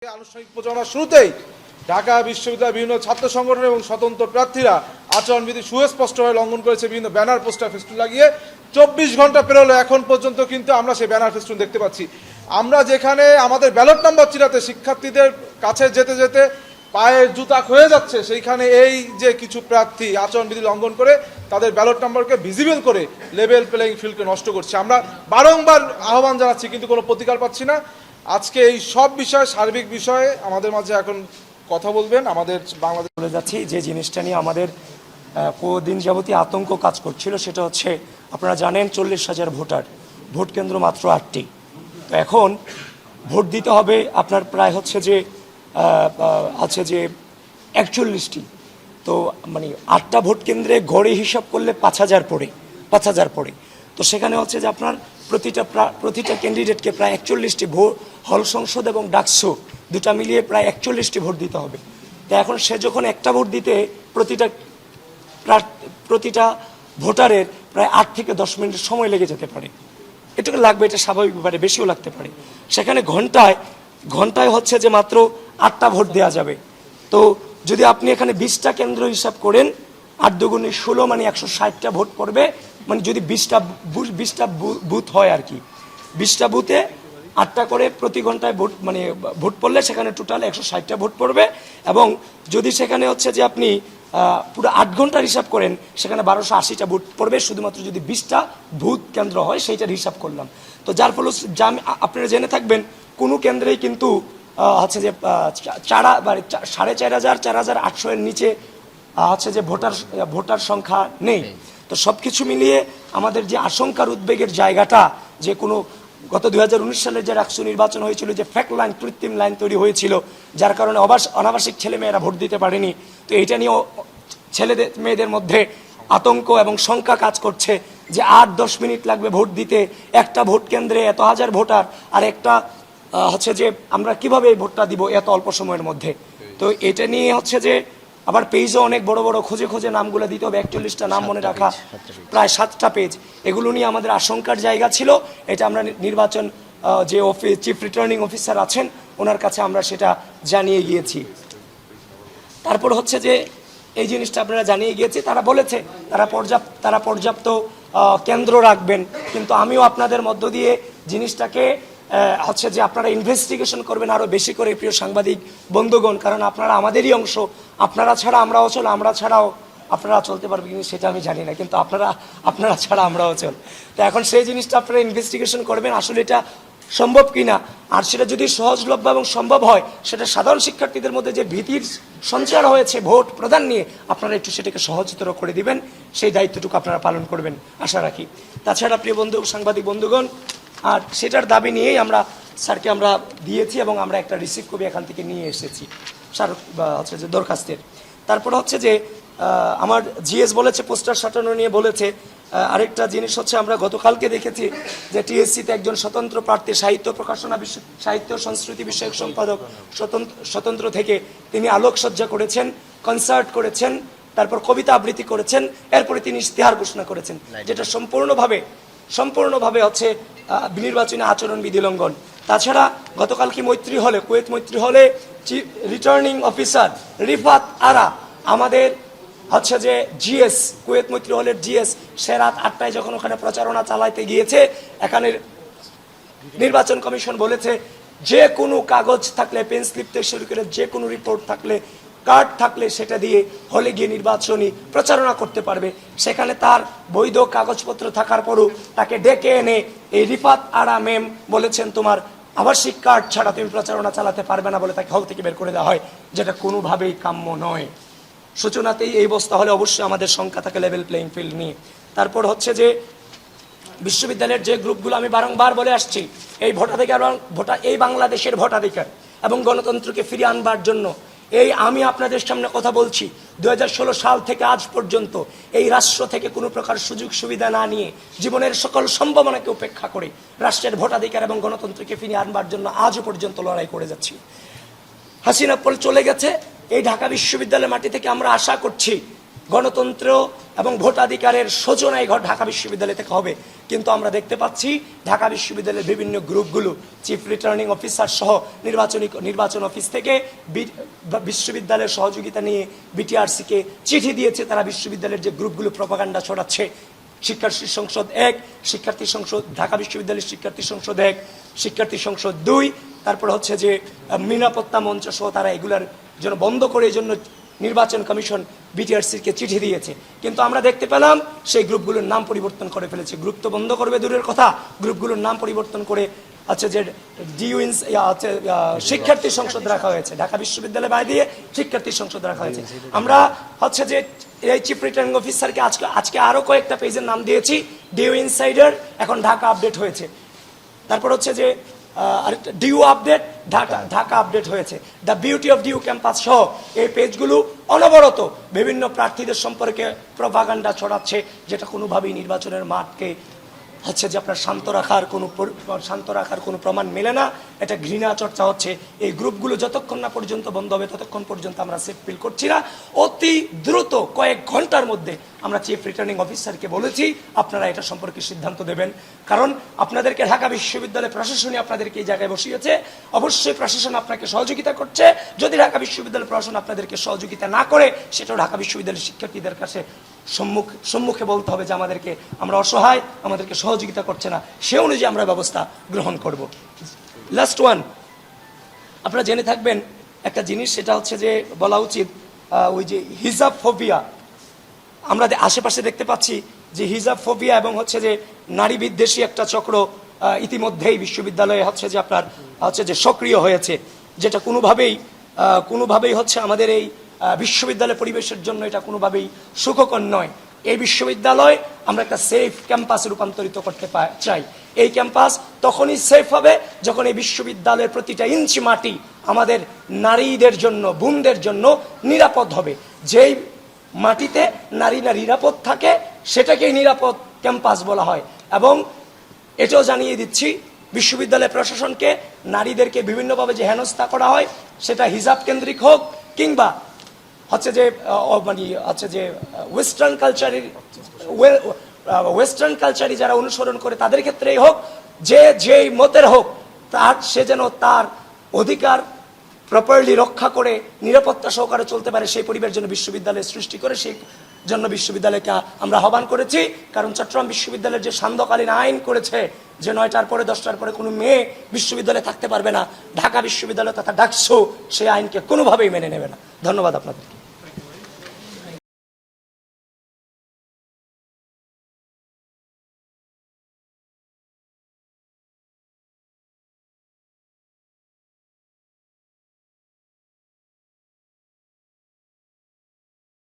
আনুষ্ঠানিক প্রচারণার শুরুতেই ঢাকা বিশ্ববিদ্যালয়ের বিভিন্ন ছাত্র সংগঠন এবং স্বতন্ত্র প্রার্থীরা আচরণবিধি সুস্পষ্টভাবে লঙ্ঘন করেছে। বিভিন্ন ব্যানার পোস্টার ফেস্টুন লাগিয়ে 24 ঘন্টা পেরোলো, এখন পর্যন্ত কিন্তু আমরা সেই ব্যানার ফেস্টুন দেখতে পাচ্ছি। আমরা যেখানে আমাদের ব্যালট নাম্বার চিরাতে শিক্ষার্থীদের কাছে যেতে যেতে পায়ের জুতা ক্ষয়ে যাচ্ছে, সেইখানে এই যে কিছু প্রার্থী আচরণবিধি লঙ্ঘন করে তাদের ব্যালট নাম্বারকে ভিজিবল করে লেভেল প্লেয়িং ফিল্ডকে নষ্ট করছে। আমরা বারংবার আহ্বান জানাচ্ছি, কিন্তু কোনো প্রতিকার পাচ্ছি না। আজকে এই সব বিষয়ে, সার্বিক বিষয়ে আমাদের মাঝে এখন কথা বলবেন আমাদের বাংলাদেশ। বলে যাচ্ছি যে জিনিসটা নিয়ে আমাদের কদিন যাবতীয় আতঙ্ক কাজ করছিল, সেটা হচ্ছে আপনারা জানেন 40,000 ভোটার, ভোট কেন্দ্র মাত্র 8টি। তো এখন ভোট দিতে হবে আপনার প্রায় হচ্ছে যে 41টি। তো মানে 8টা ভোট কেন্দ্রে গড়ে হিসাব করলে 5,000 পড়ে। তো সেখানে হচ্ছে যে আপনার প্রতিটা ক্যান্ডিডেটকে প্রায় 41টি ভোট, হল সংসদ এবং ডাকসু দুটা মিলিয়ে প্রায় 41টি ভোট দিতে হবে। তো এখন সে যখন একটা ভোট দিতে প্রতিটা ভোটারের প্রায় 8 থেকে 10 মিনিট সময় লেগে যেতে পারে, এটুকু লাগবে, এটা স্বাভাবিক ব্যাপারে, বেশিও লাগতে পারে। সেখানে ঘন্টায় হচ্ছে যে মাত্র 8টা ভোট দেওয়া যাবে। তো যদি আপনি এখানে 20টা কেন্দ্র হিসাব করেন, 8 দুগুণে 16, মানে 160টা ভোট পড়বে। মানে যদি 20টা বুথ হয় আর কি, 20টা বুথে 8টা করে প্রতি ঘন্টায় ভোট পড়লে সেখানে টোটাল 160টা ভোট পড়বে। এবং যদি সেখানে হচ্ছে যে আপনি পুরো 8 ঘন্টার হিসাব করেন, সেখানে 1280টা ভোট পড়বে, শুধুমাত্র যদি 20টা ভোট কেন্দ্র হয় সেইটার হিসাব করলাম। তো যার ফলে আপনারা জেনে থাকবেন কোনো কেন্দ্রেই কিন্তু হচ্ছে যে 4,500-4,800 এর নিচে হচ্ছে যে ভোটার সংখ্যা নেই। তো সবকিছু মিলিয়ে আমাদের যে আশঙ্কার উদ্বেগের জায়গাটা, যে কোনো গত 2019 সালের যে ডাকসু নির্বাচন হয়েছিল, যে ফেক লাইন, কৃত্রিম লাইন তৈরি হয়েছিল, যার কারণে অনাবাসিক ছেলেমেয়েরা ভোট দিতে পারেনি। তো এটা নিয়েও মেয়েদের মধ্যে আতঙ্ক এবং শঙ্কা কাজ করছে যে 8-10 মিনিট লাগবে ভোট দিতে, একটা ভোট কেন্দ্রে এত হাজার ভোটার, আর একটা হচ্ছে যে আমরা কিভাবে এই ভোটটা দিব এত অল্প সময়ের মধ্যে। তো এটা নিয়ে হচ্ছে যে আবার পেজও অনেক বড় বড় খুঁজে নামগুলো দিতে হবে, 41টা নাম মনে রাখা, প্রায় 7টা পেজ। এগুলো নিয়ে আমাদের আশঙ্কার জায়গা ছিল। এটা আমরা নির্বাচন যে চিফ রিটার্নিং অফিসার আছেন ওনার কাছে আমরা সেটা জানিয়ে গিয়েছি। তারপর হচ্ছে যে এই জিনিসটা আপনারা জানিয়ে গিয়েছি, তারা বলেছে তারা পর্যাপ্ত কেন্দ্র রাখবেন। কিন্তু আমিও আপনাদের মধ্য দিয়ে জিনিসটাকে হচ্ছে যে আপনারা ইনভেস্টিগেশন করবেন আরো বেশি করে, প্রিয় সাংবাদিক বন্ধুগণ, কারণ আপনারা আমাদেরই অংশ। আপনারা ছাড়া আমরাও চল, আমরা ছাড়াও আপনারা চলতে পারবে কিনা সেটা আমি জানি না, কিন্তু আপনারা ছাড়া আমরাও চল। তো এখন সেই জিনিসটা আপনারা ইনভেস্টিগেশন করবেন, আসলে এটা সম্ভব কিনা। আর সেটা যদি সহজলভ্য এবং সম্ভব হয়, সেটা সাধারণ শিক্ষার্থীদের মধ্যে যে ভীতির সঞ্চার হয়েছে ভোট প্রদান নিয়ে, আপনারা একটু সেটাকে সহজতর করে দিবেন, সেই দায়িত্বটুকু আপনারা পালন করবেন আশা রাখি। তাছাড়া প্রিয় সাংবাদিক বন্ধুগণ, আর সেটার দাবি নিয়েই আমরা স্যারকে আমরা দিয়েছি এবং আমরা একটা রিসিভ কপি এখান থেকে নিয়ে এসেছি স্যার হচ্ছে যে দরখাস্তের। তারপর হচ্ছে যে আমার জিএস বলেছে পোস্টার সাটানো নিয়ে বলেছে। আরেকটা জিনিস হচ্ছে আমরা গতকালকে দেখেছি যে টিএসসিতে একজন স্বতন্ত্র প্রার্থী, সাহিত্য সংস্কৃতি বিষয়ক সম্পাদক স্বতন্ত্র থেকে তিনি আলোকসজ্জা করেছেন, কনসার্ট করেছেন, তারপর কবিতা আবৃত্তি করেছেন, এরপরে তিনি ইশতেহার ঘোষণা করেছেন, যেটা সম্পূর্ণভাবে হচ্ছে নির্বাচনী আচরণবিধি লঙ্ঘন। তাছাড়া গতকাল কি কুয়েত মৈত্রী হলে রিটার্নিং অফিসার রিফাত আরা, আমাদের হচ্ছে যে জিএস, কুয়েত মৈত্রী হলের জিএস, সে রাত 8টায় যখন ওখানে প্রচারণা চালাইতে গিয়েছে, এখানে নির্বাচন কমিশন বলেছে যে কোনো কাগজ থাকলে, পেন স্লিপ থেকে শুরু করে যে কোনো রিপোর্ট থাকলে, কার্ড থাকলে সেটা দিয়ে হলে গিয়ে নির্বাচনী প্রচারণা করতে পারবে। সেখানে তার বৈধ কাগজপত্র থাকার পরও তাকে ডেকে এনে এই রিফাত আরা মেম বলেছেন তোমার আবাসিক কার্ড ছাড়া তুমি প্রচারণা চালাতে পারবে না বলে তাকে হল থেকে বের করে দেওয়া হয়, যেটা কোনোভাবেই কাম্য নয়। সূচনাতেই এই অবস্থা হলে অবশ্যই আমাদের শঙ্কা থাকে লেভেল প্লেইং ফিল্ড নিয়ে। তারপর হচ্ছে যে বিশ্ববিদ্যালয়ের যে গ্রুপগুলো আমি বারংবার বলে আসছি, এই এই বাংলাদেশের ভোটাধিকার এবং গণতন্ত্রকে ফিরিয়ে আনবার জন্য আমি আপনাদের সামনে কথা বলছি, 2016 সাল থেকে আজ পর্যন্ত এই রাষ্ট্র থেকে কোনো প্রকার সুযোগ সুবিধা না নিয়ে, জীবনের সকল সম্ভাবনাকে উপেক্ষা করে রাষ্ট্রের ভোটাধিকার এবং গণতন্ত্রকে ফিরিয়ে আনবার জন্য আজও পর্যন্ত লড়াই করে যাচ্ছি। হাসিনা চলে গেছে, এই ঢাকা বিশ্ববিদ্যালয়ের মাটি থেকে আমরা আশা করছি গণতন্ত্র এবং ভোটাধিকারের সূচনা ঢাকা বিশ্ববিদ্যালয় থেকে হবে। কিন্তু আমরা দেখতে পাচ্ছি ঢাকা বিশ্ববিদ্যালয়ের বিভিন্ন গ্রুপগুলো চিফ রিটার্নিং অফিসার সহ নির্বাচন অফিস থেকে বিশ্ববিদ্যালয়ের সহযোগিতা নিয়ে বিটিআরসিকে চিঠি দিয়েছে। তারা বিশ্ববিদ্যালয়ের যে গ্রুপগুলো প্রপাগান্ডা ছড়াচ্ছে, শিক্ষার্থী সংসদ 1, শিক্ষার্থী সংসদ, ঢাকা বিশ্ববিদ্যালয়ের শিক্ষার্থী সংসদ 1, শিক্ষার্থী সংসদ 2, তারপর হচ্ছে যে নিরাপত্তা মঞ্চ সহ তারা এগুলার জন্য বন্ধ করে এই জন্য নির্বাচন কমিশন বিটিআরসিকে চিঠি দিয়েছে। কিন্তু আমরা দেখতে পেলাম সেই গ্রুপগুলোর নাম পরিবর্তন করে ফেলেছে। গ্রুপ তো বন্ধ করবে দূরের কথা, গ্রুপগুলোর নাম পরিবর্তন করে আচ্ছা যে শিক্ষার্থী সংসদ রাখা হয়েছে, ঢাকা বিশ্ববিদ্যালয় বাদ দিয়ে শিক্ষার্থী সংসদ রাখা হয়েছে। আমরা হচ্ছে যে এই চিফ রিটার্নিং অফিসারকে আজকে আরো কয়েকটা পেজের নাম দিয়েছি, ডিউ ইনসাইডার, এখন ঢাকা আপডেট হয়েছে। তারপর হচ্ছে যে আরেকটা ডিউ আপডেট, ঢাকা আপডেট হয়েছে। The beauty of DU campus সহ এই পেজগুলো অনবরত বিভিন্ন প্রার্থীদের সম্পর্কে প্রপাগান্ডা ছড়াচ্ছে, যেটা কোনোভাবেই নির্বাচনের মাঠকে হচ্ছে যে আপনার শান্ত রাখার কোনো প্রমাণ মেলে না। এটা ঘৃণা চর্চা হচ্ছে। এই গ্রুপগুলো যতক্ষণ না পর্যন্ত বন্ধ হবে ততক্ষণ পর্যন্ত আমরা সেফ ফিল করছি না। অতি দ্রুত কয়েক ঘন্টার মধ্যে আমরা চিফ রিটার্নিং অফিসারকে বলেছি আপনারা এটা সম্পর্কে সিদ্ধান্ত দেবেন, কারণ আপনাদেরকে ঢাকা বিশ্ববিদ্যালয় প্রশাসনই আপনাদেরকে এই জায়গায় বসিয়েছে। অবশ্যই প্রশাসন আপনাকে সহযোগিতা করছে। যদি ঢাকা বিশ্ববিদ্যালয় প্রশাসন আপনাদেরকে সহযোগিতা না করে, সেটাও ঢাকা বিশ্ববিদ্যালয়ের শিক্ষার্থীদের কাছে সম্মুখে বলতে হবে যে আমরা অসহায়, আমাদেরকে সহযোগিতা করছে না, সে অনুযায়ী আমরা ব্যবস্থা গ্রহণ করব। লাস্ট ওয়ান, আপনারা জেনে থাকবেন একটা জিনিস, সেটা হচ্ছে যে বলা উচিত ওই যে হিজাব ফোবিয়া আমরা আশেপাশে দেখতে পাচ্ছি যে হিজাব ফোবিয়া এবং হচ্ছে যে নারী বিদ্বেষী একটা চক্র ইতিমধ্যেই বিশ্ববিদ্যালয়ে হচ্ছে যে আপনার হচ্ছে যে সক্রিয় হয়েছে, যেটা কোনোভাবেই হচ্ছে আমাদের এই বিশ্ববিদ্যালয় পরিবেশের জন্য এটা কোনোভাবেই সুখকর নয়। এই বিশ্ববিদ্যালয় আমরা একটা সেফ ক্যাম্পাসে রূপান্তরিত করতে চাই। এই ক্যাম্পাস তখনই সেফ হবে যখন এই বিশ্ববিদ্যালয়ের প্রতিটা ইঞ্চি মাটি আমাদের নারীদের জন্য, বোনদের জন্য নিরাপদ হবে। যেই মাটিতে নারীরা নিরাপদ থাকে সেটাকেই নিরাপদ ক্যাম্পাস বলা হয়। এবং এটাও জানিয়ে দিচ্ছি বিশ্ববিদ্যালয় প্রশাসনকে, নারীদেরকে বিভিন্নভাবে যে হেনস্থা করা হয়, সেটা হিজাব কেন্দ্রিক হোক কিংবা হচ্ছে যে ওয়েস্টার্ন কালচারই যারা অনুসরণ করে তাদের ক্ষেত্রেই হোক, যেই মতের হোক, সে যেন তার অধিকার প্রপারলি রক্ষা করে নিরাপত্তা সহকারে চলতে পারে, সেই পরিবেশ যেন বিশ্ববিদ্যালয় সৃষ্টি করে, সেই জন্য বিশ্ববিদ্যালয়কে আমরা আহ্বান করেছি। কারণ চট্টগ্রাম বিশ্ববিদ্যালয়ের যে সান্ধ্যকালীন আইন করেছে যে 9টার পরে 10টার পরে কোনো মেয়ে বিশ্ববিদ্যালয়ে থাকতে পারবে না, ঢাকা বিশ্ববিদ্যালয় তথা ডাকসু সেই আইনকে কোনোভাবেই মেনে নেবে না। ধন্যবাদ আপনাদের।